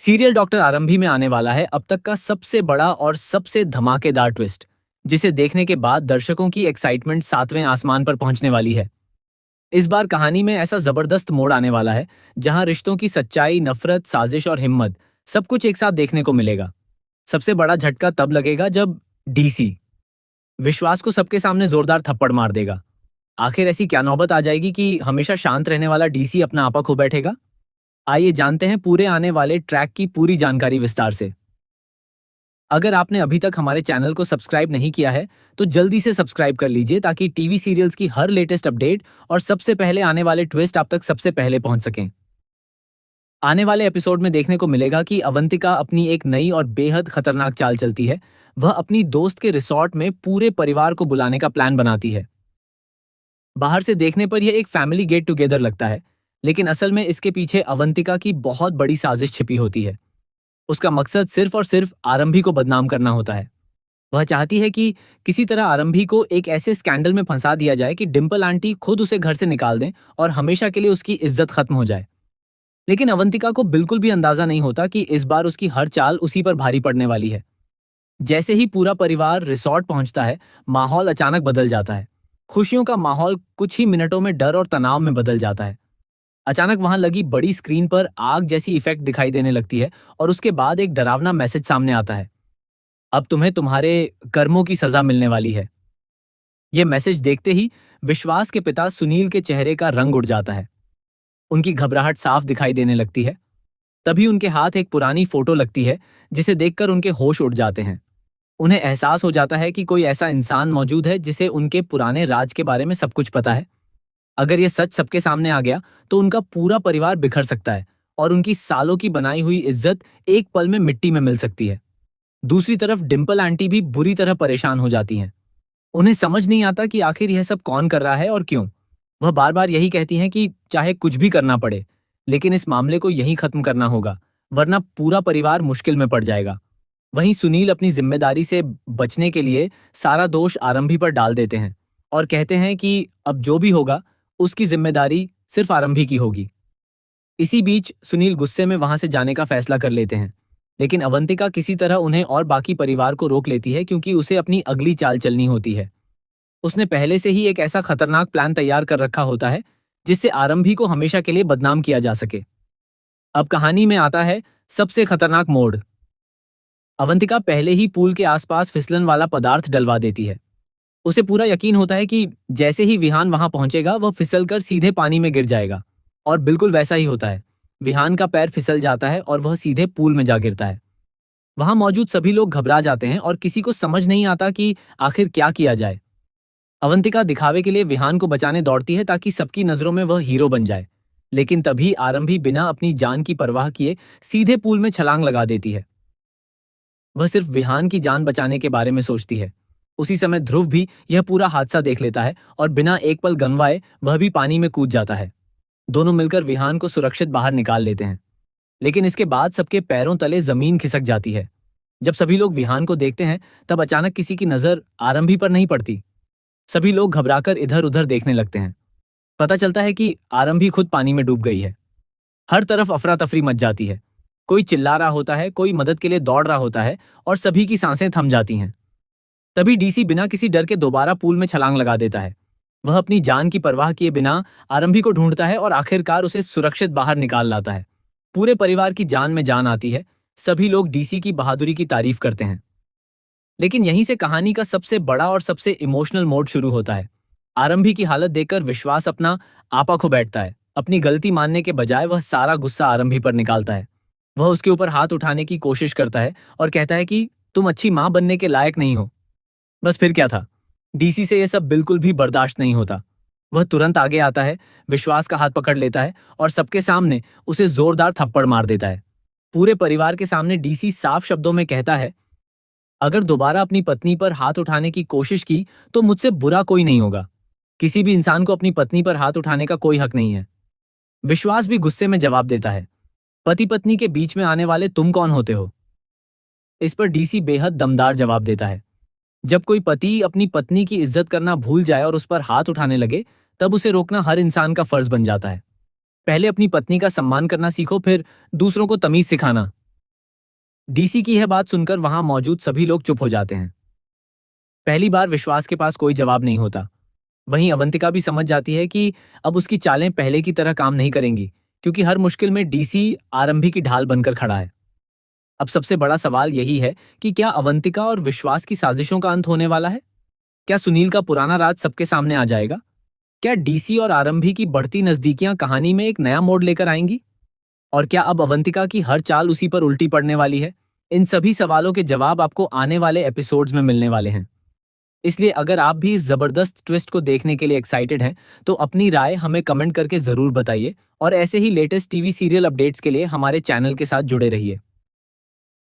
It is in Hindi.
सीरियल डॉक्टर आरंभी में आने वाला है अब तक का सबसे बड़ा और सबसे धमाकेदार ट्विस्ट, जिसे देखने के बाद दर्शकों की एक्साइटमेंट सातवें आसमान पर पहुंचने वाली है। इस बार कहानी में ऐसा जबरदस्त मोड़ आने वाला है जहां रिश्तों की सच्चाई, नफरत, साजिश और हिम्मत सब कुछ एक साथ देखने को मिलेगा। सबसे बड़ा झटका तब लगेगा जब डीसी विश्वास को सबके सामने जोरदार थप्पड़ मार देगा। आखिर ऐसी क्या नौबत आ जाएगी कि हमेशा शांत रहने वाला डीसी अपना आपा खो बैठेगा? आइए जानते हैं पूरे आने वाले ट्रैक की पूरी जानकारी विस्तार से। अगर आपने अभी तक हमारे चैनल को सब्सक्राइब नहीं किया है तो जल्दी से सब्सक्राइब कर लीजिए ताकि टीवी सीरियल्स की हर लेटेस्ट अपडेट और सबसे पहले आने वाले ट्विस्ट आप तक सबसे पहले पहुंच सकें। आने वाले एपिसोड में देखने को मिलेगा कि अवंतिका अपनी एक नई और बेहद खतरनाक चाल चलती है। वह अपनी दोस्त के रिसॉर्ट में पूरे परिवार को बुलाने का प्लान बनाती है। बाहर से देखने पर यह एक फैमिली गेट टुगेदर लगता है, लेकिन असल में इसके पीछे अवंतिका की बहुत बड़ी साजिश छिपी होती है। उसका मकसद सिर्फ और सिर्फ आरंभी को बदनाम करना होता है। वह चाहती है कि किसी तरह आरंभी को एक ऐसे स्कैंडल में फंसा दिया जाए कि डिम्पल आंटी खुद उसे घर से निकाल दें और हमेशा के लिए उसकी इज्जत खत्म हो जाए। लेकिन अवंतिका को बिल्कुल भी अंदाजा नहीं होता कि इस बार उसकी हर चाल उसी पर भारी पड़ने वाली है। जैसे ही पूरा परिवार रिसॉर्ट पहुंचता है, माहौल अचानक बदल जाता है। खुशियों का माहौल कुछ ही मिनटों में डर और तनाव में बदल जाता है। अचानक वहां लगी बड़ी स्क्रीन पर आग जैसी इफेक्ट दिखाई देने लगती है और उसके बाद एक डरावना मैसेज सामने आता है। अब तुम्हें तुम्हारे कर्मों की सजा मिलने वाली है। यह मैसेज देखते ही विश्वास के पिता सुनील के चेहरे का रंग उड़ जाता है। उनकी घबराहट साफ दिखाई देने लगती है। तभी उनके हाथ एक पुरानी फोटो लगती है जिसे देखकर उनके होश उड़ जाते हैं। उन्हें एहसास हो जाता है कि कोई ऐसा इंसान मौजूद है जिसे उनके पुराने राज के बारे में सब कुछ पता है। अगर यह सच सबके सामने आ गया तो उनका पूरा परिवार बिखर सकता है और उनकी सालों की बनाई हुई इज्जत एक पल में मिट्टी में मिल सकती है। दूसरी तरफ डिम्पल आंटी भी बुरी तरह परेशान हो जाती हैं। उन्हें समझ नहीं आता कि आखिर यह सब कौन कर रहा है और क्यों। वह बार बार यही कहती हैं कि चाहे कुछ भी करना पड़े, लेकिन इस मामले को यहीं खत्म करना होगा, वरना पूरा परिवार मुश्किल में पड़ जाएगा। वहीं सुनील अपनी जिम्मेदारी से बचने के लिए सारा दोष आरंभी पर डाल देते हैं और कहते हैं कि अब जो भी होगा उसकी जिम्मेदारी सिर्फ आरंभी की होगी। इसी बीच सुनील गुस्से में वहां से जाने का फैसला कर लेते हैं, लेकिन अवंतिका किसी तरह उन्हें और बाकी परिवार को रोक लेती है क्योंकि उसे अपनी अगली चाल चलनी होती है। उसने पहले से ही एक ऐसा खतरनाक प्लान तैयार कर रखा होता है जिससे आरंभी को हमेशा के लिए बदनाम किया जा सके। अब कहानी में आता है सबसे खतरनाक मोड़। अवंतिका पहले ही पूल के आसपास फिसलन वाला पदार्थ डलवा देती है। उसे पूरा यकीन होता है कि जैसे ही विहान वहां पहुंचेगा वह फिसलकर सीधे पानी में गिर जाएगा, और बिल्कुल वैसा ही होता है। विहान का पैर फिसल जाता है और वह सीधे पूल में जा गिरता है। वहां मौजूद सभी लोग घबरा जाते हैं और किसी को समझ नहीं आता कि आखिर क्या किया जाए। अवंतिका दिखावे के लिए विहान को बचाने दौड़ती है ताकि सबकी नजरों में वह हीरो बन जाए, लेकिन तभी आरंभी बिना अपनी जान की परवाह किए सीधे पूल में छलांग लगा देती है। वह सिर्फ विहान की जान बचाने के बारे में सोचती है। उसी समय ध्रुव भी यह पूरा हादसा देख लेता है और बिना एक पल गंवाए वह भी पानी में कूद जाता है। दोनों मिलकर विहान को सुरक्षित बाहर निकाल लेते हैं, लेकिन इसके बाद सबके पैरों तले जमीन खिसक जाती है। जब सभी लोग विहान को देखते हैं तब अचानक किसी की नजर आरंभी पर नहीं पड़ती। सभी लोग घबराकर इधर उधर देखने लगते हैं। पता चलता है कि आरंभी खुद पानी में डूब गई है। हर तरफ अफरा तफरी मच जाती है। कोई चिल्ला रहा होता है, कोई मदद के लिए दौड़ रहा होता है और सभी की सांसें थम जाती हैं। तभी डीसी बिना किसी डर के दोबारा पूल में छलांग लगा देता है। वह अपनी जान की परवाह किए बिना आरंभी को ढूंढता है और आखिरकार उसे सुरक्षित बाहर निकाल लाता है। पूरे परिवार की जान में जान आती है। सभी लोग डीसी की बहादुरी की तारीफ करते हैं। लेकिन यहीं से कहानी का सबसे बड़ा और सबसे इमोशनल मोड शुरू होता है। आरंभी की हालत देखकर विश्वास अपना आपा खो बैठता है। अपनी गलती मानने के बजाय वह सारा गुस्सा आरंभी पर निकालता है। वह उसके ऊपर हाथ उठाने की कोशिश करता है और कहता है कि तुम अच्छी मां बनने के लायक नहीं हो। बस फिर क्या था। डीसी से यह सब बिल्कुल भी बर्दाश्त नहीं होता। वह तुरंत आगे आता है, विश्वास का हाथ पकड़ लेता है और सबके सामने उसे जोरदार थप्पड़ मार देता है। पूरे परिवार के सामने डीसी साफ शब्दों में कहता है, अगर दोबारा अपनी पत्नी पर हाथ उठाने की कोशिश की तो मुझसे बुरा कोई नहीं होगा। किसी भी इंसान को अपनी पत्नी पर हाथ उठाने का कोई हक नहीं है। विश्वास भी गुस्से में जवाब देता है, पति पत्नी के बीच में आने वाले तुम कौन होते हो? इस पर डीसी बेहद दमदार जवाब देता है, जब कोई पति अपनी पत्नी की इज्जत करना भूल जाए और उस पर हाथ उठाने लगे तब उसे रोकना हर इंसान का फर्ज बन जाता है। पहले अपनी पत्नी का सम्मान करना सीखो, फिर दूसरों को तमीज सिखाना। डीसी की यह बात सुनकर वहां मौजूद सभी लोग चुप हो जाते हैं। पहली बार विश्वास के पास कोई जवाब नहीं होता। वहीं अवंतिका भी समझ जाती है कि अब उसकी चालें पहले की तरह काम नहीं करेंगी, क्योंकि हर मुश्किल में डीसी आरंभी की ढाल बनकर खड़ा है। अब सबसे बड़ा सवाल यही है कि क्या अवंतिका और विश्वास की साजिशों का अंत होने वाला है? क्या सुनील का पुराना राज सबके सामने आ जाएगा? क्या डीसी और आरंभी की बढ़ती नजदीकियां कहानी में एक नया मोड़ लेकर आएंगी? और क्या अब अवंतिका की हर चाल उसी पर उल्टी पड़ने वाली है? इन सभी सवालों के जवाब आपको आने वाले एपिसोड्स में मिलने वाले हैं। इसलिए अगर आप भी इस जबरदस्त ट्विस्ट को देखने के लिए एक्साइटेड हैं, तो अपनी राय हमें कमेंट करके जरूर बताइए और ऐसे ही लेटेस्ट टीवी सीरियल अपडेट्स के लिए हमारे चैनल के साथ जुड़े रहिए।